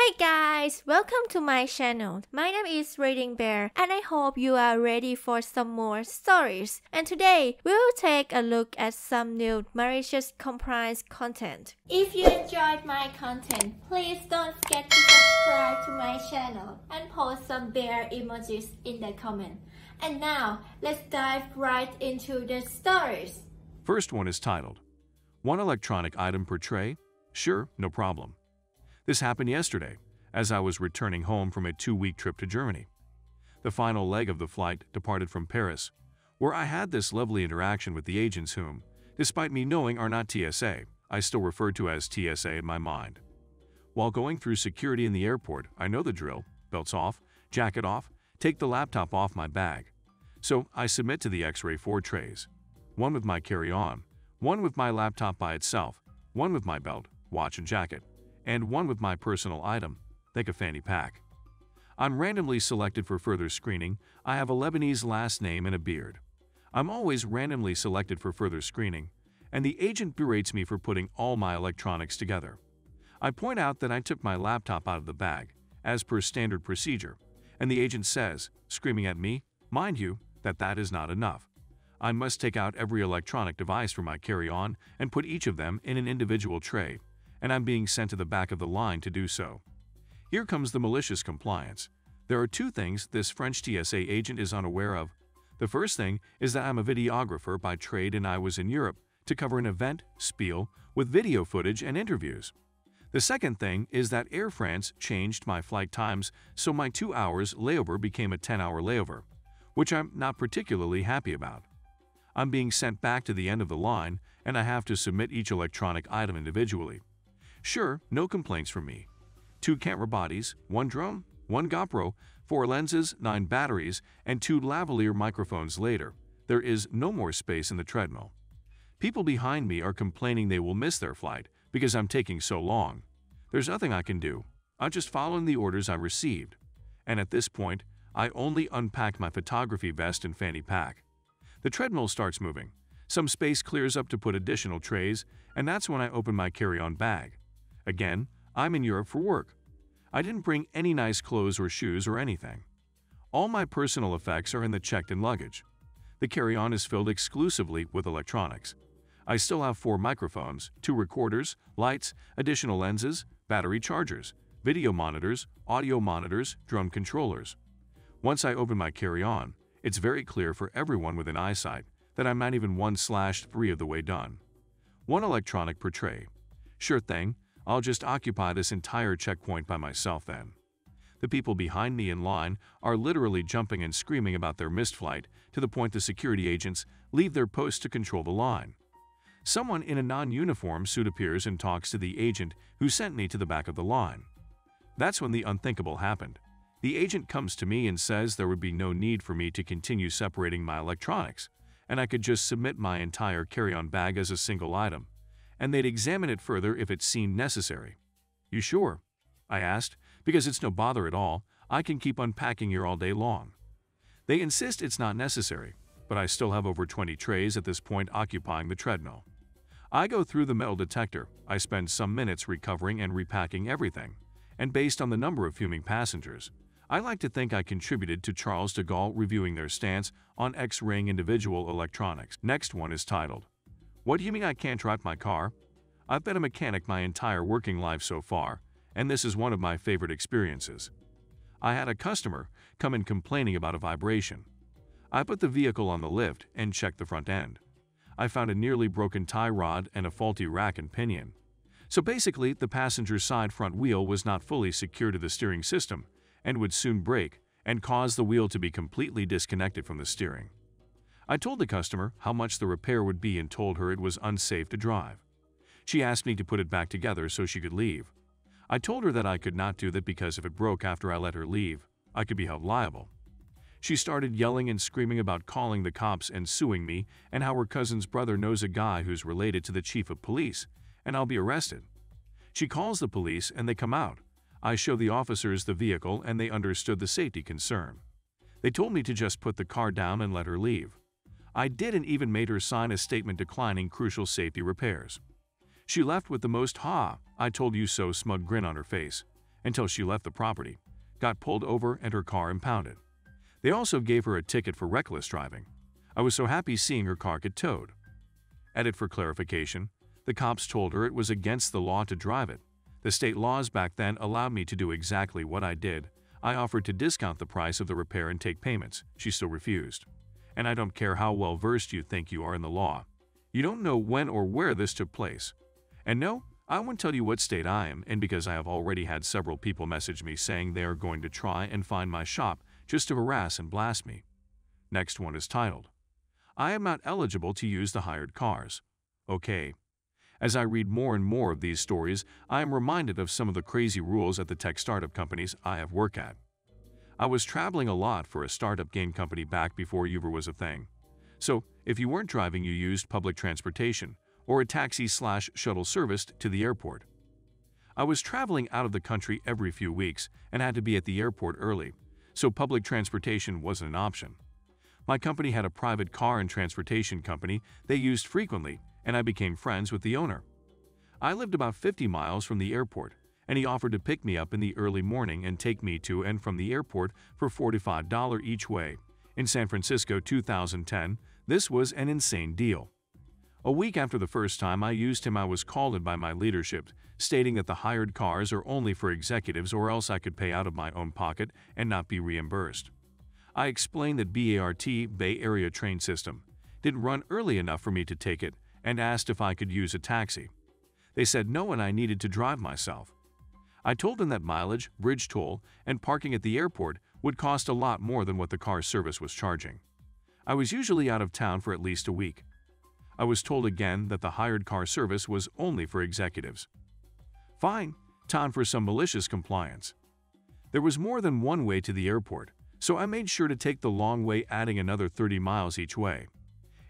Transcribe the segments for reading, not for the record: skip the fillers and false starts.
Hey guys, welcome to my channel. My name is ReadingBear and I hope you are ready for some more stories. And today, we will take a look at some new malicious compliance content. If you enjoyed my content, please don't forget to subscribe to my channel and post some bear emojis in the comment. And now, let's dive right into the stories. First one is titled, "One electronic item per tray? Sure, no problem." This happened yesterday, as I was returning home from a 2-week trip to Germany. The final leg of the flight departed from Paris, where I had this lovely interaction with the agents whom, despite me knowing are not TSA, I still refer to as TSA in my mind. While going through security in the airport, I know the drill: belts off, jacket off, take the laptop off my bag. So I submit to the X-ray 4 trays. One with my carry-on, one with my laptop by itself, one with my belt, watch and jacket, and one with my personal item, like a fanny pack. I'm randomly selected for further screening. I have a Lebanese last name and a beard. I'm always randomly selected for further screening, and the agent berates me for putting all my electronics together. I point out that I took my laptop out of the bag, as per standard procedure, and the agent says, screaming at me, mind you, that is not enough. I must take out every electronic device from my carry-on and put each of them in an individual tray, and I'm being sent to the back of the line to do so. Here comes the malicious compliance. There are 2 things this French TSA agent is unaware of. The first thing is that I'm a videographer by trade and I was in Europe to cover an event, spiel, with video footage and interviews. The second thing is that Air France changed my flight times, so my 2 hours layover became a 10-hour layover, which I'm not particularly happy about. I'm being sent back to the end of the line, and I have to submit each electronic item individually. Sure, no complaints from me. 2 camera bodies, 1 drone, 1 GoPro, 4 lenses, 9 batteries, and 2 lavalier microphones later, there is no more space in the treadmill. People behind me are complaining they will miss their flight because I'm taking so long. There's nothing I can do. I'm just following the orders I received. And at this point, I only unpacked my photography vest and fanny pack. The treadmill starts moving. Some space clears up to put additional trays, and that's when I open my carry-on bag. Again, I'm in Europe for work. I didn't bring any nice clothes or shoes or anything. All my personal effects are in the checked-in luggage. The carry-on is filled exclusively with electronics. I still have 4 microphones, 2 recorders, lights, additional lenses, battery chargers, video monitors, audio monitors, drum controllers. Once I open my carry-on, it's very clear for everyone within eyesight that I'm not even 1/3 of the way done. 1 electronic per tray. Sure thing, I'll just occupy this entire checkpoint by myself then. The people behind me in line are literally jumping and screaming about their missed flight to the point the security agents leave their post to control the line. Someone in a non-uniform suit appears and talks to the agent who sent me to the back of the line. That's when the unthinkable happened. The agent comes to me and says there would be no need for me to continue separating my electronics, and I could just submit my entire carry-on bag as a single item, and they'd examine it further if it seemed necessary. "You sure?" I asked, "because it's no bother at all. I can keep unpacking here all day long." They insist it's not necessary, but I still have over 20 trays at this point occupying the treadmill. I go through the metal detector. I spend some minutes recovering and repacking everything, and based on the number of fuming passengers, I like to think I contributed to Charles de Gaulle reviewing their stance on X-raying individual electronics. Next one is titled, "What do you mean I can't drive my car?" I've been a mechanic my entire working life so far, and this is one of my favorite experiences. I had a customer come in complaining about a vibration. I put the vehicle on the lift and checked the front end. I found a nearly broken tie rod and a faulty rack and pinion. So basically, the passenger side front wheel was not fully secured to the steering system and would soon break and cause the wheel to be completely disconnected from the steering. I told the customer how much the repair would be and told her it was unsafe to drive. She asked me to put it back together so she could leave. I told her that I could not do that because if it broke after I let her leave, I could be held liable. She started yelling and screaming about calling the cops and suing me and how her cousin's brother knows a guy who's related to the chief of police and I'll be arrested. She calls the police and they come out. I show the officers the vehicle and they understood the safety concern. They told me to just put the car down and let her leave. I did and even made her sign a statement declining crucial safety repairs. She left with the most "ha, I told you so" smug grin on her face, until she left the property, got pulled over and her car impounded. They also gave her a ticket for reckless driving. I was so happy seeing her car get towed. Edit for clarification, the cops told her it was against the law to drive it. The state laws back then allowed me to do exactly what I did. I offered to discount the price of the repair and take payments. She still refused. And I don't care how well versed you think you are in the law. You don't know when or where this took place. And no, I won't tell you what state I am in because I have already had several people message me saying they are going to try and find my shop just to harass and blast me. Next one is titled, I am not eligible to use the hired cars. Okay. As I read more and more of these stories, I am reminded of some of the crazy rules at the tech startup companies I have worked at. I was traveling a lot for a startup game company back before Uber was a thing. So, if you weren't driving, you used public transportation or a taxi/shuttle service to the airport. I was traveling out of the country every few weeks and had to be at the airport early, so public transportation wasn't an option. My company had a private car and transportation company they used frequently, and I became friends with the owner. I lived about 50 miles from the airport, and he offered to pick me up in the early morning and take me to and from the airport for $45 each way. In San Francisco 2010, this was an insane deal. A week after the first time I used him, I was called in by my leadership, stating that the hired cars are only for executives or else I could pay out of my own pocket and not be reimbursed. I explained that BART, Bay Area Train System, didn't run early enough for me to take it and asked if I could use a taxi. They said no and I needed to drive myself. I told them that mileage, bridge toll, and parking at the airport would cost a lot more than what the car service was charging. I was usually out of town for at least a week. I was told again that the hired car service was only for executives. Fine, time for some malicious compliance. There was more than one way to the airport, so I made sure to take the long way, adding another 30 miles each way.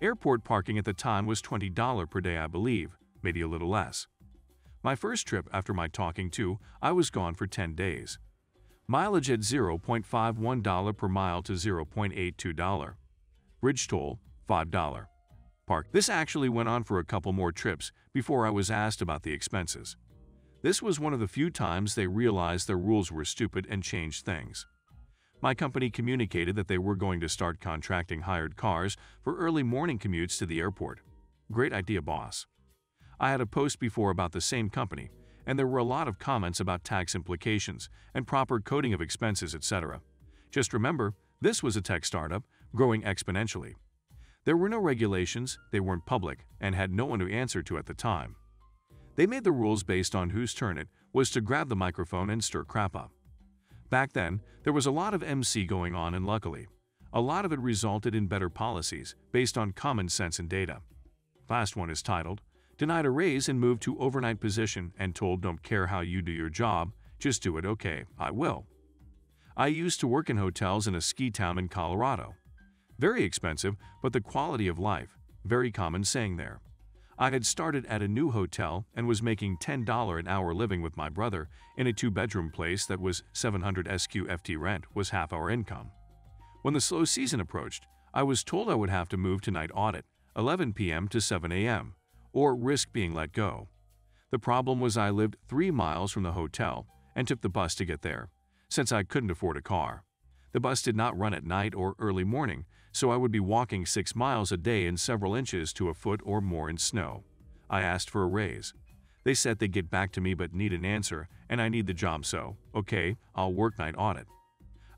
Airport parking at the time was $20 per day, I believe, maybe a little less. My first trip after my talking to, I was gone for 10 days. Mileage at $0.51 per mile to $0.82. Bridge toll, $5. Park. This actually went on for a couple more trips before I was asked about the expenses. This was one of the few times they realized their rules were stupid and changed things. My company communicated that they were going to start contracting hired cars for early morning commutes to the airport. Great idea, boss. I had a post before about the same company, and there were a lot of comments about tax implications and proper coding of expenses, etc. Just remember, this was a tech startup growing exponentially. There were no regulations, they weren't public, and had no one to answer to at the time. They made the rules based on whose turn it was to grab the microphone and stir crap up. Back then, there was a lot of MC going on, and luckily, a lot of it resulted in better policies based on common sense and data. Last one is titled, Denied a raise and moved to overnight position and told don't care how you do your job, just do it. Okay, I will. I used to work in hotels in a ski town in Colorado. Very expensive, but the quality of life, very common saying there. I had started at a new hotel and was making $10 an hour living with my brother in a 2-bedroom place that was $700 SQFT rent was half our income. When the slow season approached, I was told I would have to move to night audit, 11 p.m. to 7 a.m., or risk being let go. The problem was I lived 3 miles from the hotel and took the bus to get there, since I couldn't afford a car. The bus did not run at night or early morning, so I would be walking 6 miles a day in several inches to a foot or more in snow. I asked for a raise. They said they'd get back to me but need an answer, and I need the job, so, okay, I'll work night audit.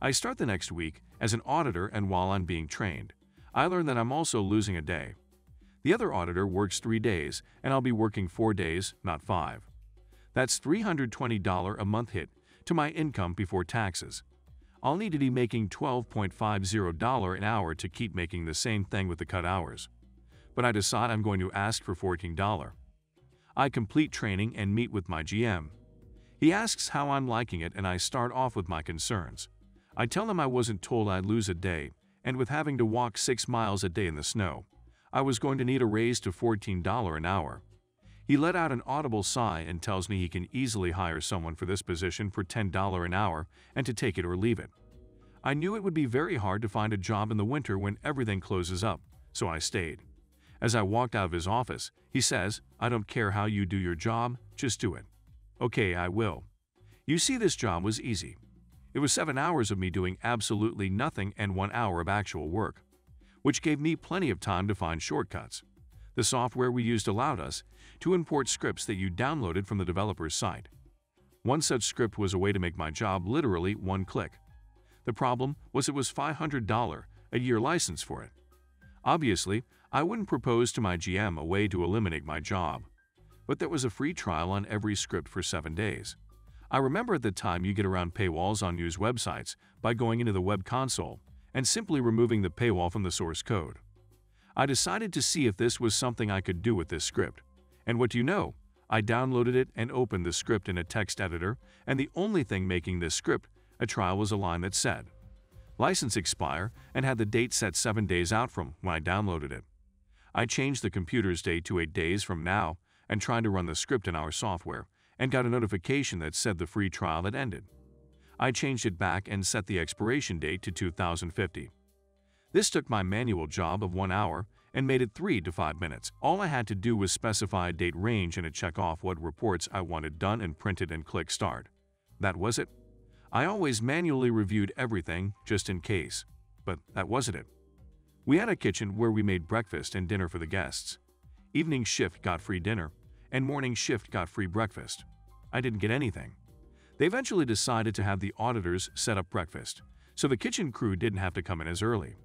I start the next week as an auditor, and while I'm being trained, I learn that I'm also losing a day. The other auditor works 3 days, and I'll be working 4 days, not 5. That's $320 a month hit to my income before taxes. I'll need to be making $12.50 an hour to keep making the same thing with the cut hours. But I decide I'm going to ask for $14. I complete training and meet with my GM. He asks how I'm liking it, and I start off with my concerns. I tell him I wasn't told I'd lose a day, and with having to walk 6 miles a day in the snow, I was going to need a raise to $14 an hour. He let out an audible sigh and tells me he can easily hire someone for this position for $10 an hour and to take it or leave it. I knew it would be very hard to find a job in the winter when everything closes up, so I stayed. As I walked out of his office, he says, I don't care how you do your job, just do it. Okay, I will. You see, this job was easy. It was 7 hours of me doing absolutely nothing and 1 hour of actual work, which gave me plenty of time to find shortcuts. The software we used allowed us to import scripts that you downloaded from the developer's site. One such script was a way to make my job literally one click. The problem was it was $500 a year license for it. Obviously, I wouldn't propose to my GM a way to eliminate my job, but there was a free trial on every script for 7 days. I remember at the time you get around paywalls on news websites by going into the web console and simply removing the paywall from the source code. I decided to see if this was something I could do with this script. And what do you know? I downloaded it and opened the script in a text editor, and the only thing making this script a trial was a line that said, "License expire," and had the date set 7 days out from when I downloaded it. I changed the computer's date to 8 days from now and tried to run the script in our software, and got a notification that said the free trial had ended. I changed it back and set the expiration date to 2050. This took my manual job of 1 hour and made it 3 to 5 minutes. All I had to do was specify a date range and check off what reports I wanted done and printed and click start. That was it. I always manually reviewed everything just in case, but that wasn't it. We had a kitchen where we made breakfast and dinner for the guests. Evening shift got free dinner, and morning shift got free breakfast. I didn't get anything. They eventually decided to have the auditors set up breakfast, so the kitchen crew didn't have to come in as early.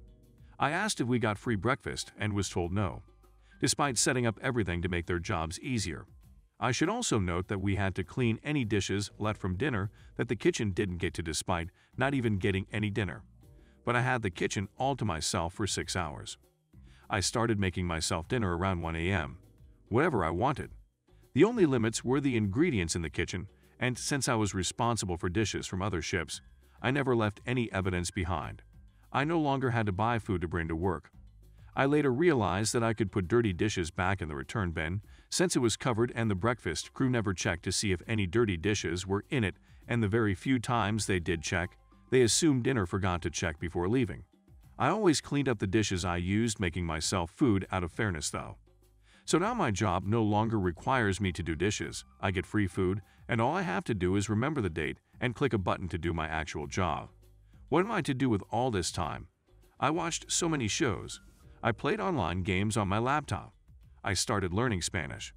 I asked if we got free breakfast and was told no, despite setting up everything to make their jobs easier. I should also note that we had to clean any dishes left from dinner that the kitchen didn't get to despite not even getting any dinner. But I had the kitchen all to myself for 6 hours. I started making myself dinner around 1 a.m., whatever I wanted. The only limits were the ingredients in the kitchen, and since I was responsible for dishes from other ships, I never left any evidence behind. I no longer had to buy food to bring to work. I later realized that I could put dirty dishes back in the return bin since it was covered, and the breakfast crew never checked to see if any dirty dishes were in it, and the very few times they did check, they assumed dinner forgot to check before leaving. I always cleaned up the dishes I used, making myself food out of fairness though. So now my job no longer requires me to do dishes. I get free food, and all I have to do is remember the date and click a button to do my actual job. What am I to do with all this time? I watched so many shows. I played online games on my laptop. I started learning Spanish.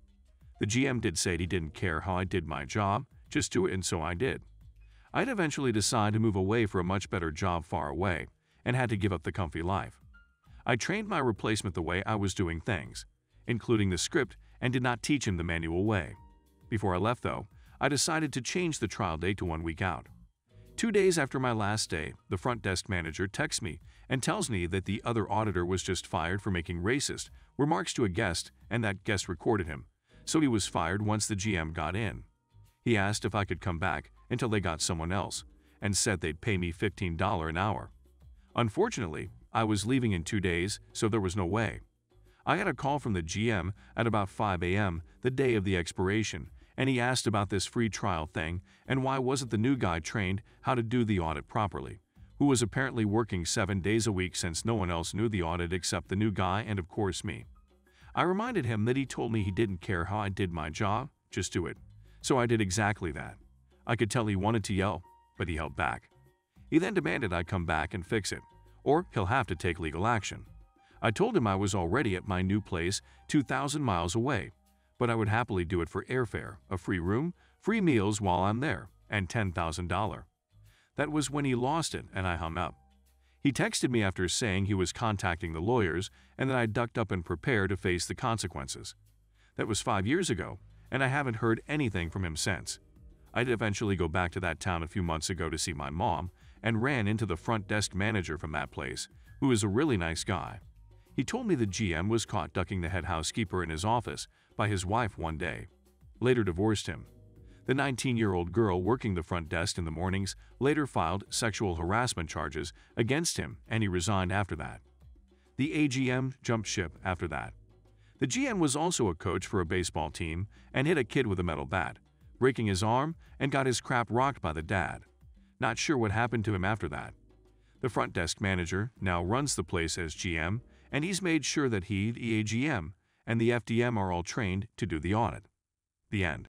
The GM did say he didn't care how I did my job, just do it, and so I did. I'd eventually decide to move away for a much better job far away, and had to give up the comfy life. I trained my replacement the way I was doing things, including the script, and did not teach him the manual way. Before I left though, I decided to change the trial date to 1 week out. 2 days after my last day, the front desk manager texts me and tells me that the other auditor was just fired for making racist remarks to a guest, and that guest recorded him, so he was fired once the GM got in. He asked if I could come back until they got someone else, and said they'd pay me $15 an hour. Unfortunately, I was leaving in 2 days, so there was no way. I had a call from the GM at about 5 a.m. the day of the expiration, and he asked about this free trial thing and why wasn't the new guy trained how to do the audit properly, who was apparently working 7 days a week since no one else knew the audit except the new guy and of course me. I reminded him that he told me he didn't care how I did my job, just do it. So I did exactly that. I could tell he wanted to yell, but he held back. He then demanded I come back and fix it, or he'll have to take legal action. I told him I was already at my new place 2,000 miles away, but I would happily do it for airfare, a free room, free meals while I'm there, and $10,000. That was when he lost it and I hung up. He texted me after saying he was contacting the lawyers and that I ducked up and prepared to face the consequences. That was 5 years ago, and I haven't heard anything from him since. I did eventually go back to that town a few months ago to see my mom and ran into the front desk manager from that place, who is a really nice guy. He told me the GM was caught ducking the head housekeeper in his office by his wife one day, later divorced him. The 19-year-old girl working the front desk in the mornings later filed sexual harassment charges against him, and he resigned after that. The AGM jumped ship after that. The GM was also a coach for a baseball team and hit a kid with a metal bat, breaking his arm, and got his crap rocked by the dad. Not sure what happened to him after that. The front desk manager now runs the place as GM, and he's made sure that he, the AGM, and the FDM are all trained to do the audit. The end.